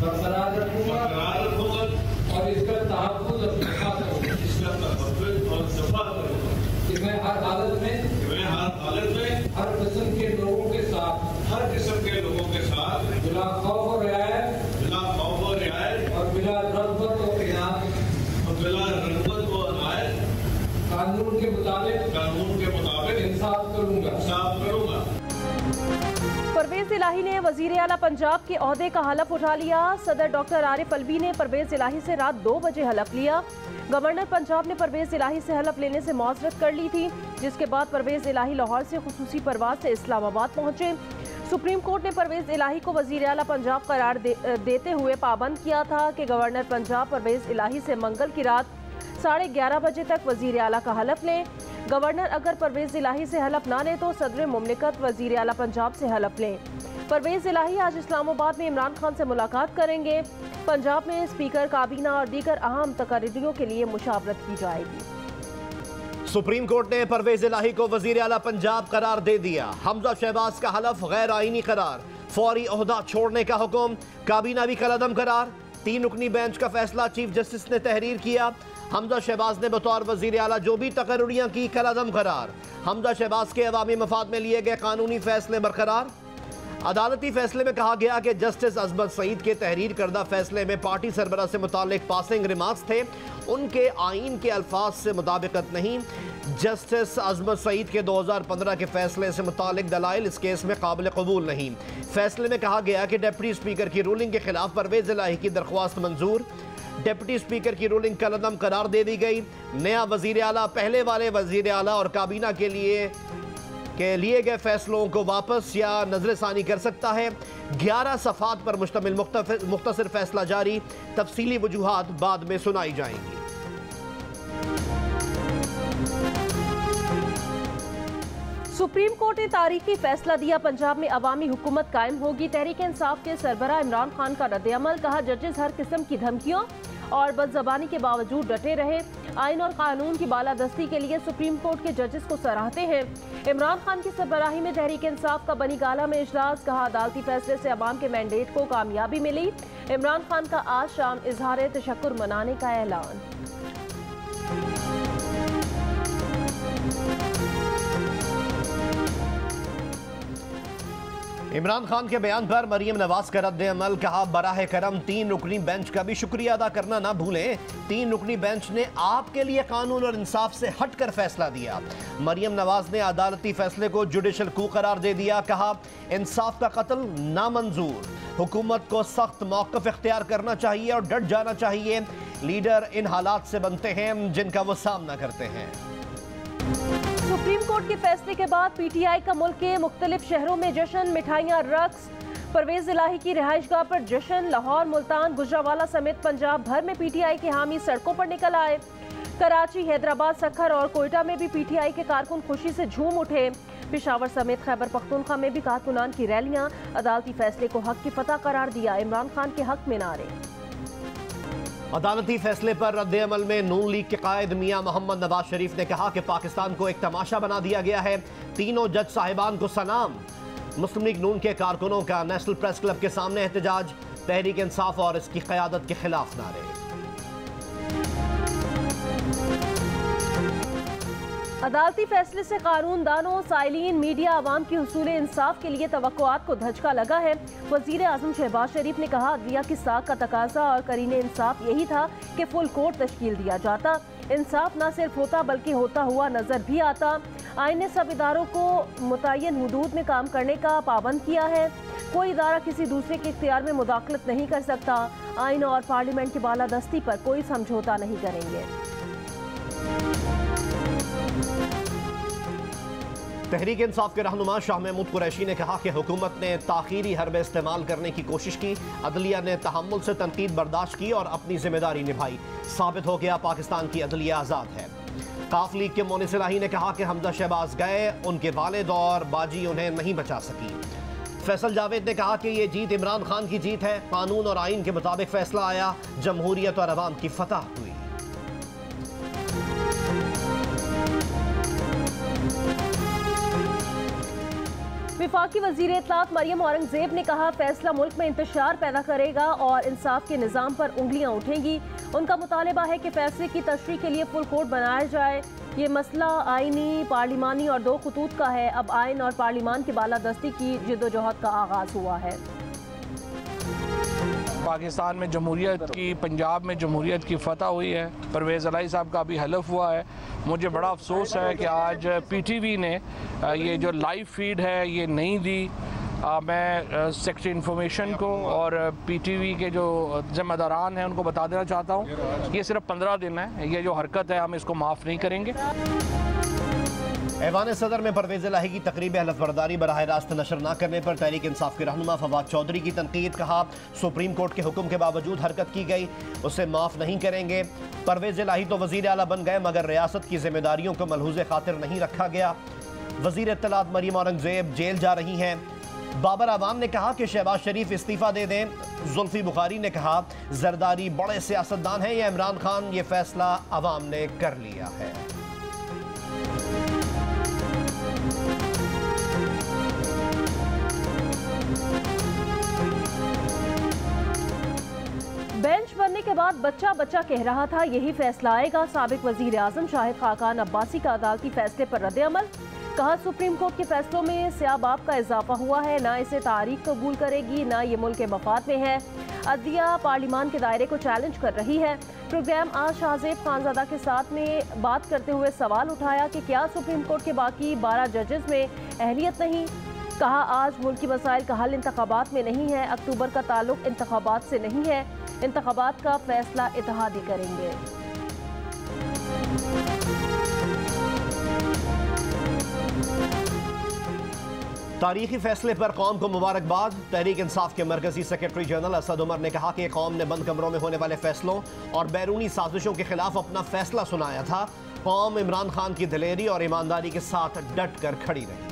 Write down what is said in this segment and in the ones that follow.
बरकरार रखूंगा और इसका तहफ़्फ़ुज़ और दफ़ा करूंगा कि मैं हर हालत में हर किस्म के लोगों के साथ बिला खौफ और रियायत और बिला रग़बत और इनायत कानून के मुताबिक इंसाफ करूंगा। परवेज इलाही ने वजीर आला पंजाब के ओहदे का हलफ उठा लिया। सदर डॉक्टर आरिफ अलवी ने परवेज इलाही से रात 2 बजे हलफ लिया। गवर्नर पंजाब ने परवेज इलाही से हलफ लेने से मौजरत कर ली थी, जिसके बाद परवेज इलाही लाहौर से खुसूसी परवाज से इस्लामाबाद पहुंचे। सुप्रीम कोर्ट ने परवेज इलाही को वजीर आला पंजाब करार देते हुए पाबंद किया था कि गवर्नर पंजाब परवेज इलाही से मंगल की रात 11:30 बजे तक वजीर आला का हलफ लें। गवर्नर अगर परवेज इलाही से हलफ ना लें तो सदर मुमलिकत वजीर आला पंजाब से हलफ लें। परवेज इलाही आज इस्लामाबाद में इमरान खान से मुलाकात करेंगे। पंजाब में स्पीकर काबीना और दीगर अहम तकरीरों के लिए मुशावरत की जाएगी। सुप्रीम कोर्ट ने परवेज इलाही को वजीर आला पंजाब करार दे दिया। हमजा शहबाज का हलफ गैर आईनी करार, फौरी ओहदा छोड़ने का हुक्म, काबीना भी कलअदम करार। 3 रुकनी बेंच का फैसला चीफ जस्टिस ने तहरीर किया। हमजा शहबाज ने बतौर वजीर आला जो भी तकरीरियां की कलअदम करार। हमजा शहबाज के अवामी मफाद में लिए गए कानूनी फैसले बरकरार। अदालती फैसले में कहा गया कि जस्टिस अजमत सईद के तहरीर करदा फैसले में पार्टी सरबराह से मुतालिक पासिंग रिमार्क्स थे, उनके आइन के अल्फाज से मुताबिकत नहीं। जस्टिस अजमत सईद के 2015 के फैसले से मुतालिक दलाइल इस केस में काबिल कबूल नहीं। फैसले में कहा गया कि डिप्टी स्पीकर की रूलिंग के खिलाफ परवेज इलाही की दरख्वास्त मंजूर। डिप्टी स्पीकर की रूलिंग कलअदम करार दे दी गई। नया वजीर आला पहले वाले वजीर आला और काबीना के लिए गए फैसलों को वापस या नजरसानी कर सकता है। 11 सफ़ात पर मुश्तमिल मुख्तसर फैसला जारी, तफसीली वजूहात बाद में सुनाई जाएंगी। सुप्रीम कोर्ट ने तारीखी फैसला दिया, पंजाब में अवामी हुकूमत कायम होगी। तहरीक इंसाफ के सरबराह इमरान खान का रद्द-ए-अमल, कहा जजेस हर किस्म की धमकियों और बदज़बानी के बावजूद डटे रहे। आइन और कानून की बालादस्ती के लिए सुप्रीम कोर्ट के जजेस को सराहते हैं। इमरान खान की सरबराही में तहरीक इंसाफ का बनीगाला में इजलास, कहा अदालती फैसले से अवाम के मैंडेट को कामयाबी मिली। इमरान खान का आज शाम इजहार तशक्कुर मनाने का ऐलान। इमरान खान के बयान पर मरियम नवाज का रद्द अमल, कहा बराह करम 3 रुकनी बेंच का भी शुक्रिया अदा करना ना भूलें। 3 रुकनी बेंच ने आपके लिए कानून और इंसाफ से हटकर फैसला दिया। मरियम नवाज ने अदालती फैसले को जुडिशल कू करार दे दिया, कहा इंसाफ का कत्ल नामंजूर। हुकूमत को सख्त मौक़िफ़ इख्तियार करना चाहिए और डट जाना चाहिए। लीडर इन हालात से बनते हैं जिनका वो सामना करते हैं। सुप्रीम कोर्ट के फैसले के बाद पीटीआई का मुल्क के मुख्तलिफ शहरों में जश्न, मिठाइयाँ, रक्स। परवेज इलाही की रिहाइशगाह पर जश्न। लाहौर, मुल्तान, गुजरावाला समेत पंजाब भर में पीटीआई के हामी सड़कों पर निकल आए। कराची, हैदराबाद, सखर और कोयटा में भी पीटीआई के कारकुन खुशी से झूम उठे। पेशावर समेत खैबर पख्तूनख्वा में भी कारकुनान की रैलियां। अदालती फैसले को हक की फतह करार दिया, इमरान खान के हक में नारे। अदालती फैसले पर रद्द-ए-अमल में नून लीग के कायद मियां मोहम्मद नवाज शरीफ ने कहा कि पाकिस्तान को एक तमाशा बना दिया गया है। तीनों जज साहिबान को सलाम। मुस्लिम लीग नून के कारकुनों का नेशनल प्रेस क्लब के सामने एहतजाज, तहरीक इंसाफ और इसकी क़यादत के खिलाफ नारे। अदालती फैसले से कानूनदानों, साइलीन, मीडिया, आवाम की हुसूल इंसाफ के लिए तवक्कुआत को धचका लगा है। वजीर आजम शहबाज शरीफ ने कहा अदलिया की साख का तकाजा और करीने इंसाफ यही था कि फुल कोर्ट तश्कील दिया जाता। इंसाफ न सिर्फ होता बल्कि होता हुआ नजर भी आता। आइन ने सब इदारों को मुतय्यन हुदूद में काम करने का पाबंद किया है। कोई इदारा किसी दूसरे के इख्तियार में मुदाखलत नहीं कर सकता। आइन और पार्लियामेंट की बालादस्ती पर कोई समझौता नहीं करेंगे। तहरीक इंसाफ के रहनुमा शाह महमूद कुरैशी ने कहा कि हुकूमत ने ताखीरी हरबे इस्तेमाल करने की कोशिश की। अदलिया ने तहम्मुल से तनकीद बर्दाश्त की और अपनी जिम्मेदारी निभाई। साबित हो गया पाकिस्तान की अदलिया आज़ाद है। काफ लीग के मोनिस इलाही ने कहा कि हमजा शहबाज गए, उनके वालिद और बाजी उन्हें नहीं बचा सकी। फैसल जावेद ने कहा कि ये जीत इमरान खान की जीत है। कानून और आइन के मुताबिक फैसला आया, जमहूरियत और अवाम की फतह हुई। वफाकी वज़ीर इत्तलात मरियम औरंगजेब ने कहा, फैसला मुल्क में इंतशार पैदा करेगा और इंसाफ के निज़ाम पर उंगलियां उठेंगी। उनका मुतालबा है कि फैसले की तशरीह के लिए फुल कोर्ट बनाया जाए। ये मसला आइनी, पार्लिमानी और दो खतूत का है। अब आइन और पार्लिमान की बालादस्ती की जिद्दोजहद का आगाज हुआ है। पाकिस्तान में जमहूरियत की, पंजाब में जमहूरियत की फतह हुई है। परवेज़ इलाही साहब का भी हलफ हुआ है। मुझे बड़ा अफसोस है कि आज PTV ने ये जो लाइव फीड है ये नहीं दी। मैं सेक्रेटरी इंफॉर्मेशन को और PTV के जो जिम्मेदारान हैं उनको बता देना चाहता हूँ, ये सिर्फ 15 दिन है। ये जो हरकत है हम इसको माफ़ नहीं करेंगे। ऐवान सदर में परवेज़ इलाही की तकरीब हलफबरदारी बराह रास्त नशर न करने पर तहरीक इंसाफ के रहनुमा फवाद चौधरी की तनकीद। कहा, सुप्रीम कोर्ट के हुक्म के बावजूद हरकत की गई, उसे माफ़ नहीं करेंगे। परवेज़ इलाही तो वज़ीर आला बन गए मगर रियासत की जिम्मेदारियों को मलहूज़ खातिर नहीं रखा गया। वज़ीर इत्तलात मरियम औरंगजेब जेल जा रही हैं। बाबर आवाम ने कहा कि शहबाज शरीफ इस्तीफ़ा दे दें। जुल्फी बुखारी ने कहा, जरदारी बड़े सियासतदान हैं या इमरान खान, ये फैसला अवाम ने कर लिया है। बेंच बनने के बाद बच्चा बच्चा कह रहा था यही फैसला आएगा। साबिक वजीर आजम शाहिद खाकान अब्बासी का अदालती फैसले पर रद्द-ए-अमल। कहा, सुप्रीम कोर्ट के फैसलों में स्याबाब का इजाफा हुआ है, ना इसे तारीख कबूल करेगी, ना ये मुल्क के मफाद में है। अदलिया पार्लिमान के दायरे को चैलेंज कर रही है। प्रोग्राम आज शाहजेब खानजादा के साथ में बात करते हुए सवाल उठाया कि क्या सुप्रीम कोर्ट के बाकी 12 जजेस में अहलियत नहीं। कहा, आज मुल्की मसाइल का हल इंतखाबात में नहीं है। अक्टूबर का ताल्लुक इंतखाबात से नहीं है। इंतखाबात का फैसला इत्तेहादी करेंगे। तारीखी फैसले पर कौम को मुबारकबाद। तहरीक इंसाफ के मरकजी सेक्रेटरी जनरल असद उमर ने कहा कि कौम ने बंद कमरों में होने वाले फैसलों और बैरूनी साजिशों के खिलाफ अपना फैसला सुनाया था। कौम इमरान खान की दिलेरी और ईमानदारी के साथ डट कर खड़ी रही।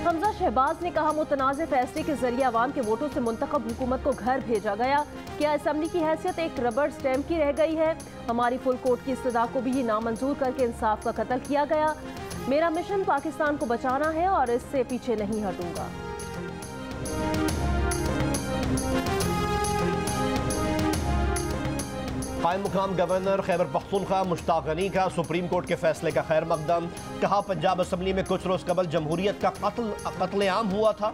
हमजा शहबाज ने कहा, मुतनाज़े फैसले के जरिए अवाम के वोटों से मुंतखब हुकूमत को घर भेजा गया। क्या असम्बली की हैसियत एक रबर स्टैम्प की रह गई है? हमारी फुल कोर्ट की इस्तदा को भी ये नामंजूर करके इंसाफ का कत्ल किया गया। मेरा मिशन पाकिस्तान को बचाना है और इससे पीछे नहीं हटूंगा। कायम मुकाम गवर्नर खैबर पख्तूनख्वा मुश्ताक गनी का सुप्रीम कोर्ट के फैसले का खैर मकदम। कहा, पंजाब असम्बली में कुछ रोज कबल जमहूरियत का कत्लेआम हुआ था।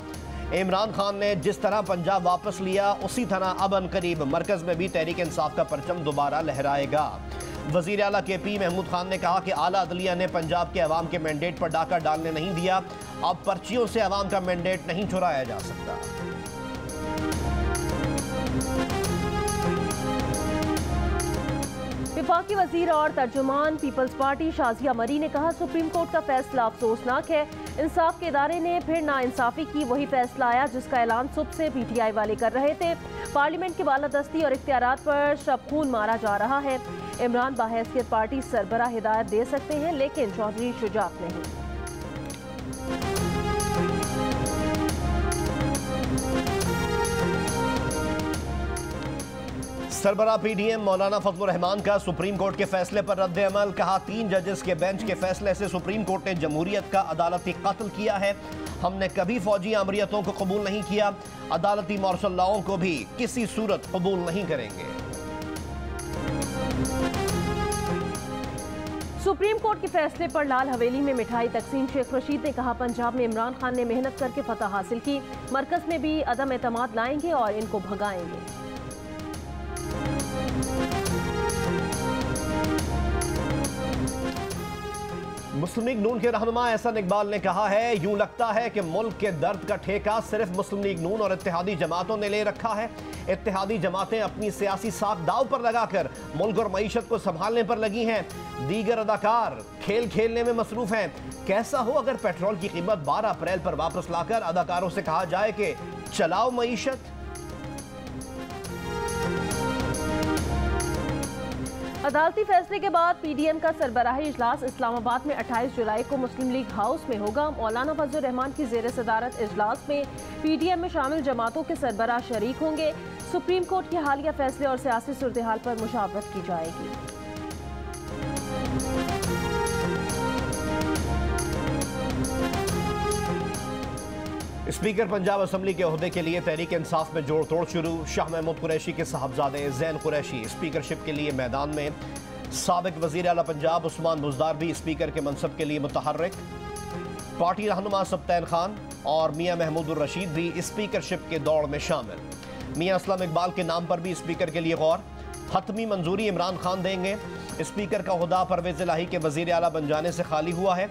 इमरान खान ने जिस तरह पंजाब वापस लिया उसी तरह अब अनकरीब मरकज में भी तहरीक इंसाफ का परचम दोबारा लहराएगा। वजीर आला KP महमूद खान ने कहा कि आला अदलिया ने पंजाब के अवाम के मैंडेट पर डाका डालने नहीं दिया। अब पर्चियों से अवाम का मैंडेट नहीं चुराया जा सकता। वफाकी वजीर और तर्जुमान पीपल्स पार्टी शाजिया मरी ने कहा, सुप्रीम कोर्ट का फैसला अफसोसनाक है। इंसाफ के इदारे ने फिर नाइंसाफी की। वही फैसला आया जिसका ऐलान सुबह से PTI वाले कर रहे थे। पार्लियामेंट की बालादस्ती और इख्तियारात पर शबखून मारा जा रहा है। इमरान बाहैसियत पार्टी सरबराह हिदायत दे सकते हैं लेकिन चौधरी शुजात नहीं। सरबराह PDM मौलाना फजलुर रहमान का सुप्रीम कोर्ट के फैसले पर रद्द अमल। कहा, 3 जजेस के बेंच के फैसले से सुप्रीम कोर्ट ने जमहूरियत का अदालती कत्ल किया है। हमने कभी फौजी आमरियतों को कबूल नहीं किया। अदालती मार्शल लॉ को भी किसी सूरत कबूल नहीं करेंगे। सुप्रीम कोर्ट के फैसले पर लाल हवेली में मिठाई तकसीम। शेख रशीद ने कहा, पंजाब में इमरान खान ने मेहनत करके फतह हासिल की। मरकज में भी अदम एतमाद लाएंगे और इनको भगाएंगे। मुस्लिम लीग नून के रहनुमा एहसन इकबाल ने कहा है, यूं लगता है कि मुल्क के दर्द का ठेका सिर्फ मुस्लिम लीग नून और इत्तेहादी जमातों ने ले रखा है। इत्तेहादी जमातें अपनी सियासी साख दाव पर लगाकर मुल्क और मईशत को संभालने पर लगी हैं। दीगर अदाकार खेल खेलने में मसरूफ हैं। कैसा हो अगर पेट्रोल की कीमत 12 अप्रैल पर वापस लाकर अदाकारों से कहा जाए कि चलाओ मईशत। अदालती फैसले के बाद PDM का सरबराही इजलास इस्लामाबाद में 28 जुलाई को मुस्लिम लीग हाउस में होगा। मौलाना फजलुर रहमान की ज़ेर सदारत इजलास में PDM में शामिल जमातों के सरबराह शरीक होंगे। सुप्रीम कोर्ट के हालिया फैसले और सियासी सूरत हाल पर मुशावरत की जाएगी। स्पीकर पंजाब असम्बली के ओहदे के लिए तहरीक इंसाफ में जोड़ तोड़ शुरू। शाह महमूद कुरैशी के साहबजादे जैन कुरैशी स्पीकरशिप के लिए मैदान में। साबिक वजीर आला पंजाब उस्मान बुज़दार भी स्पीकर के मनसब के लिए मुतहर्रिक। पार्टी रहनुमा सब्तैन खान और मियां महमूद रशीद भी स्पीकरशिप के दौड़ में शामिल। मियां असलम इकबाल के नाम पर भी स्पीकर के लिए गौर। हतमी मंजूरी इमरान खान देंगे। स्पीकर का ओहदा परवेज इलाही के वजीर आला बन जाने से खाली हुआ है।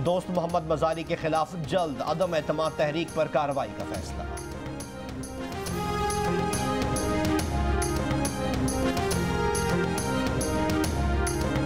दोस्त मोहम्मद मजारी के खिलाफ जल्द अदम एतमाद तहरीक पर कार्रवाई का फैसला।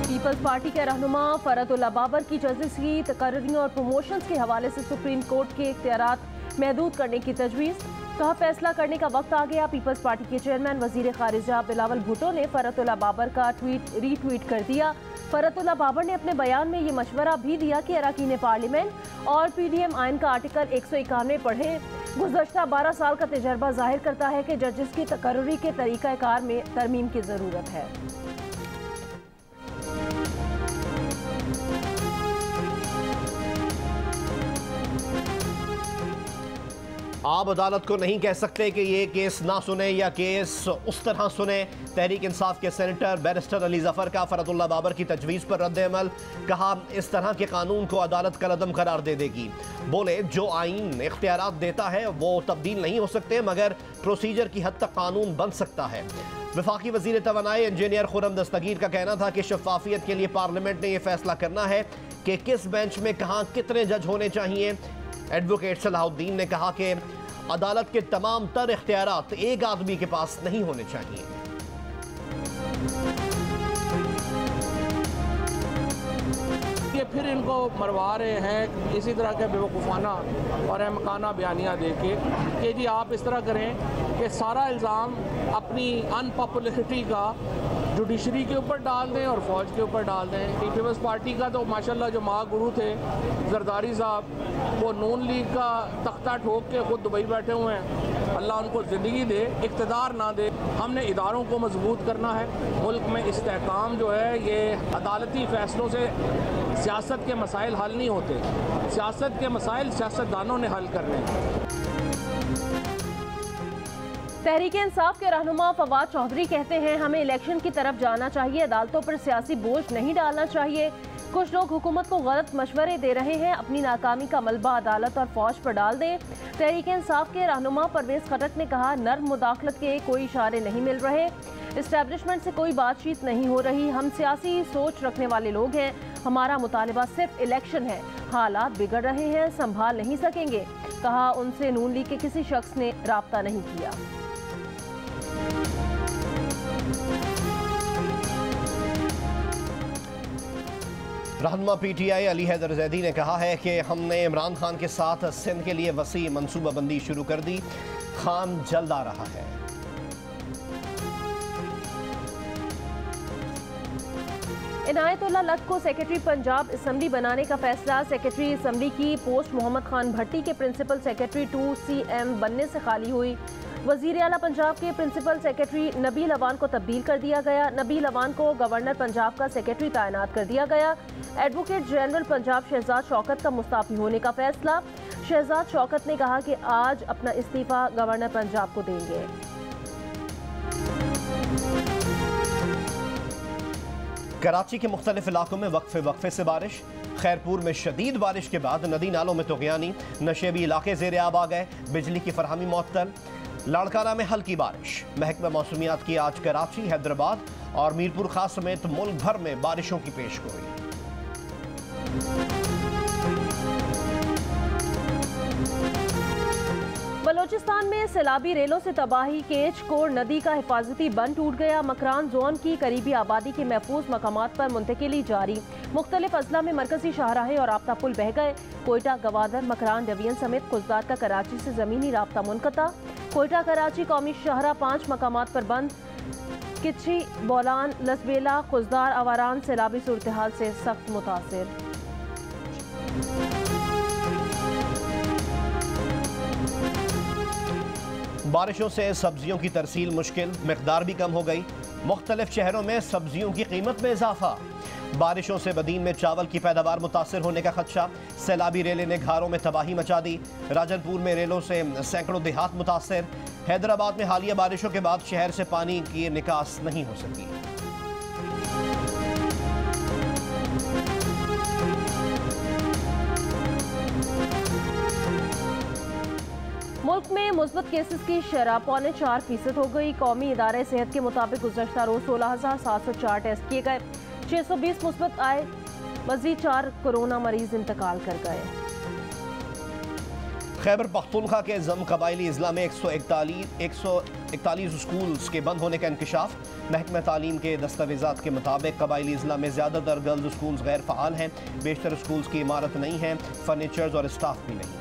पीपल्स पार्टी के रहनुमा फरतुल्लाह बाबर की जस्टिस की तकर्री और प्रमोशंस के हवाले से सुप्रीम कोर्ट के इख्तियारात महदूद करने की तजवीज़। कहा फैसला करने का वक्त आ गया। पीपल्स पार्टी के चेयरमैन वजीर खारिजा बिलावल भुट्टो ने फरतुल्लाह बाबर का ट्वीट रीट्वीट कर दिया। फरतुल्लाह बाबर ने अपने बयान में ये मशवरा भी दिया कि अरकान पार्लियामेंट और PDM आइन का आर्टिकल 191 पढ़ें। गुज़श्ता 12 साल का तजर्बा जाहिर करता है कि जजेस की तकर्री के तरीक़ाकार में तरमीम की ज़रूरत है। आप अदालत को नहीं कह सकते कि ये केस ना सुने या केस उस तरह सुने। तहरीक इंसाफ के सेनेटर बैरिस्टर अली जफर का फरतुल्लाह बाबर की तजवीज़ पर रद्द अमल। कहा इस तरह के कानून को अदालत कलअदम करार दे देगी। बोले जो आइन इख्तियारात देता है वो तब्दील नहीं हो सकते मगर प्रोसीजर की हद तक कानून बन सकता है। वफाकी वजीर तवानाई इंजीनियर खुर्रम दस्तगीर का कहना था कि शफाफियत के लिए पार्लियामेंट ने यह फैसला करना है कि किस बेंच में कहाँ कितने जज होने चाहिए। एडवोकेट सलाहुद्दीन ने कहा कि अदालत के तमाम तर इख्तियारात एक आदमी के पास नहीं होने चाहिए। ये फिर इनको मरवा रहे हैं इसी तरह के बेवकूफ़ाना और अहमकाना बयानियाँ दे के कि जी आप इस तरह करें कि सारा इल्ज़ाम अपनी अनपॉपुलरिटी का जुडिशरी के ऊपर डाल दें और फौज के ऊपर डाल दें। पीपल्स पार्टी का तो माशाल्लाह जो महागुरु थे जरदारी साहब, वो नून लीग का तख्ता ठोक के खुद दुबई बैठे हुए हैं। अल्लाह उनको ज़िंदगी दे, इक़्तिदार ना दे। हमने इदारों को मजबूत करना है। मुल्क में इस्तेहकाम जो है ये अदालती फ़ैसलों से सियासत के मसाइल हल नहीं होते। सियासत के मसाइल सियासतदानों ने हल करने हैं। तहरीक इंसाफ के रहनुमा फवाद चौधरी कहते हैं हमें इलेक्शन की तरफ जाना चाहिए, अदालतों पर सियासी बोझ नहीं डालना चाहिए। कुछ लोग हुकूमत को गलत मशवरे दे रहे हैं, अपनी नाकामी का मलबा अदालत और फौज पर डाल दें। तहरीक इंसाफ के रहनुमा परवेज खटक ने कहा नर्म मुदाखलत के कोई इशारे नहीं मिल रहे, इस्टेब्लिशमेंट से कोई बातचीत नहीं हो रही। हम सियासी सोच रखने वाले लोग हैं, हमारा मुतालिबा सिर्फ इलेक्शन है। हालात बिगड़ रहे हैं, संभाल नहीं सकेंगे। कहा उनसे नून लीग के किसी शख्स ने राब्ता नहीं किया। रहनुमा PTI अली हैदर जैदी ने कहा है कि हमने इमरान खान के साथ सिंध के लिए वसी मनसूबाबंदी शुरू कर दी, खान जल्द आ रहा है। इनायतुल्लाह लख को सेक्रेटरी पंजाब असम्बली बनाने का फैसला। सेक्रेटरी असम्बली की पोस्ट मोहम्मद खान भट्टी के प्रिंसिपल सेक्रेटरी 2CM बनने से खाली हुई। वजीर आला पंजाब के प्रिंसिपल सेक्रेटरी नबील अवान को तब्दील कर दिया गया। नबील अवान को गवर्नर पंजाब का सेक्रेटरी तैनात कर दिया गया। एडवोकेट जनरल पंजाब शहजाद शौकत का मुस्ताफी होने का फैसला। शहजाद शौकत ने कहा कि आज अपना इस्तीफा गवर्नर पंजाब को देंगे। कराची के मुख्तलिफ इलाकों में वक्फे से बारिश। खैरपुर में शदीद बारिश के बाद नदी नालों में तुग़यानी, नशेबी इलाके ज़ेर आब आ गए, बिजली की फरहमी मुअत्तल। लाड़काना में हल्की बारिश। महकमा मौसमियात की आज कराची, हैदराबाद और मीरपुर खास समेत मुल्क भर में बारिशों की पेशगोई। बलोचिस्तान में सैलाबी रेलों से तबाही। केचकोर नदी का हिफाजती बंद टूट गया। मकरान जोन की करीबी आबादी के महफूज मकामात पर मुंतकिली जारी। मुख्तलिफ अजला में मरकजी शाहराहें और राब्ता पुल बह गए। कोयटा, गवादर, मकरान, डवियन समेत कुजदार का कराची से ज़मीनी राब्ता मुनक़ता। कोयटा कराची कौमी शाहरा 5 मकामात पर बंद। किची, बोलान, लसबेला, कुजदार, आवारान सैलाबी सूरत हाल से सख्त मुतासिर। बारिशों से सब्जियों की तरसील मुश्किल, मिकदार भी कम हो गई। मुख्तलिफ शहरों में सब्जियों की कीमत में इजाफा। बारिशों से बदीन में चावल की पैदावार मुतासर होने का खदशा। सैलाबी रेलें ने घरों में तबाही मचा दी। राजनपुर में रेलों से सैकड़ों देहात मुतासर। हैदराबाद में हालिया बारिशों के बाद शहर से पानी की निकास नहीं हो सकी। मुल्क में मुस्बत केसेस की शरह 4.25% हो गई। कौमी इदारे सेहत के मुताबिक गुज़श्ता रोज 16,704 टेस्ट किए गए, 620 मुस्बत आए। मजीद 4 कोरोना मरीज इंतकाल कर गए। खैबर पख्तूनख्वा के जम कबायली अजला में 141 स्कूल्स के बंद होने का इंकशाफ। महकमा तालीम के दस्तावेजात के मुताबिक कबायली अजला में ज़्यादातर गर्ल्स स्कूल्स गैर फ़ाल हैं। बेशतर स्कूल्स की इमारत नहीं है, फर्नीचर्स और स्टाफ भी नहीं।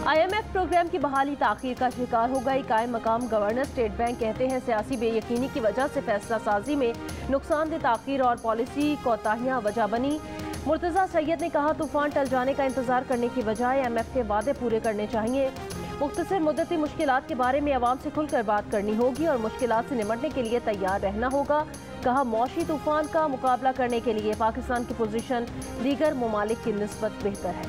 IMF प्रोग्राम की बहाली ताख़ीर का शिकार हो गई। कायम मकाम गवर्नर स्टेट बैंक कहते हैं सियासी बेयकीनी की वजह से फैसला साजी में नुकसानदेह ताख़ीर और पॉलिसी कोताहियाँ वजह बनी। मुर्तज़ा सैयद ने कहा तूफान टल जाने का इंतजार करने की बजाय IMF के वादे पूरे करने चाहिए। मुख्तसर मुद्दती मुश्किलात के बारे में अवाम से खुलकर बात करनी होगी और मुश्किलात से निमटने के लिए तैयार रहना होगा। कहा मौशी तूफान का मुकाबला करने के लिए पाकिस्तान की पोजीशन दीगर ममालिक की निस्बत बेहतर है।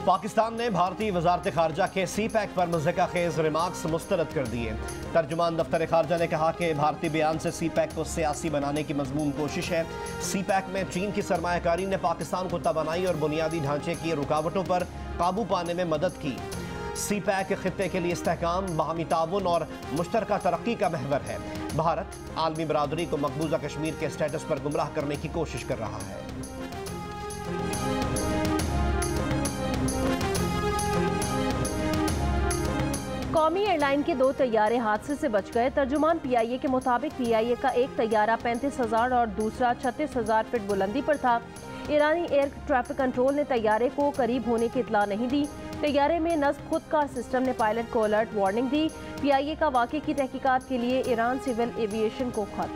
पाकिस्तान ने भारतीय वजारत खारजा के CPEC पर मज़ाक़ खेज़ रिमार्क्स मुस्तरद कर दिए। तर्जुमान दफ्तर खारजा ने कहा कि भारतीय बयान से CPEC को सियासी बनाने की मजमून कोशिश है। CPEC में चीन की सरमायाकारी ने पाकिस्तान को तवानाई और बुनियादी ढांचे की रुकावटों पर काबू पाने में मदद की। CPEC खित्ते के लिए इस्तेहकाम, बाहमी ताउन और मुश्तरका तरक्की का महवर है। भारत आलमी बरादरी को मकबूजा कश्मीर के स्टेटस पर गुमराह करने की कोशिश कर रहा है। कौमी एयरलाइन के 2 तैयारे हादसे से बच गए। तर्जुमान PIA के मुताबिक PIA का एक तैयारा 35,000 और दूसरा 36,000 फीट बुलंदी पर था। ईरानी एयर ट्रैफिक कंट्रोल ने तैयारे को करीब होने की इतला नहीं दी। तैयारे में नस्ब खुद का सिस्टम ने पायलट को अलर्ट वार्निंग दी। PIA का वाक़े की तहकीकात के लिए ईरान सिविल एविएशन को खत।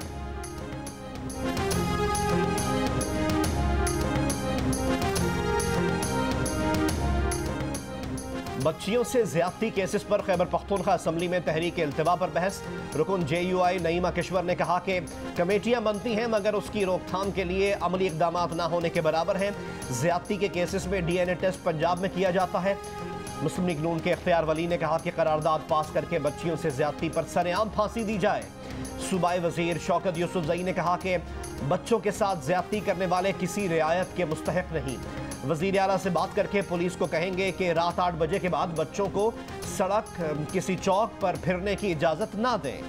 बच्चियों से ज्यादती केसेस पर खैबर पख्तूनख्वा असम्बली में तहरीक इल्तिवा पर बहस। रुकन JUI नईमा किश्वर ने कहा कि कमेटियां बनती हैं मगर उसकी रोकथाम के लिए अमली इकदाम न होने के बराबर हैं। ज्यादती के केसेस में DNA टेस्ट पंजाब में किया जाता है। मुस्लिम लीग नून के इख्तियार वली ने कहा कि करारदाद पास करके बच्चियों से ज्यादती पर सरेआम फांसी दी जाए। सूबाई वजीर शौकत यूसुफजई ने कहा कि बच्चों के साथ ज्यादती करने वाले किसी रियायत के मुस्तहिक नहीं। वजीर आला से बात करके पुलिस को कहेंगे कि रात 8 बजे के बाद बच्चों को सड़क किसी चौक पर फिरने की इजाजत ना दें।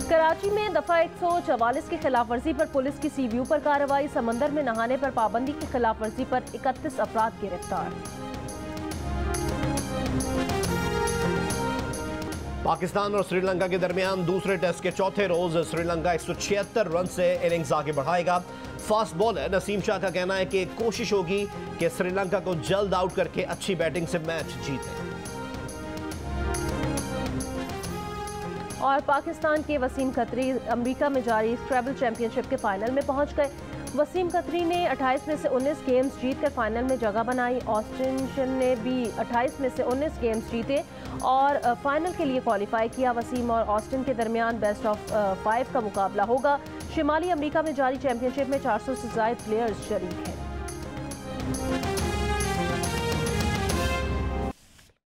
कराची में दफा 144 की खिलाफ वर्जी पर पुलिस की सी व्यू पर कार्रवाई। समंदर में नहाने पर पाबंदी की खिलाफ वर्जी पर 31 अफराद गिरफ्तार। पाकिस्तान और श्रीलंका के दरमियान दूसरे टेस्ट के चौथे रोज श्रीलंका 176 रन से इनिंग्स आगे बढ़ाएगा। फास्ट बॉलर नसीम शाह का कहना है कि कोशिश होगी कि श्रीलंका को जल्द आउट करके अच्छी बैटिंग से मैच जीते। और पाकिस्तान के वसीम खत्री अमेरिका में जारी ट्रैवल चैंपियनशिप के फाइनल में पहुंच गए। वसीम खत्री ने 28 में से 19 गेम्स जीतकर फाइनल में जगह बनाई। ऑस्टिन ने भी 28 में से 19 गेम्स जीते और फाइनल के लिए क्वालिफाई किया। वसीम और ऑस्टिन के दरमियान बेस्ट ऑफ 5 का मुकाबला होगा। शिमाली अमेरिका में जारी चैंपियनशिप में 400 से ज़ायद प्लेयर्स शरीक हैं।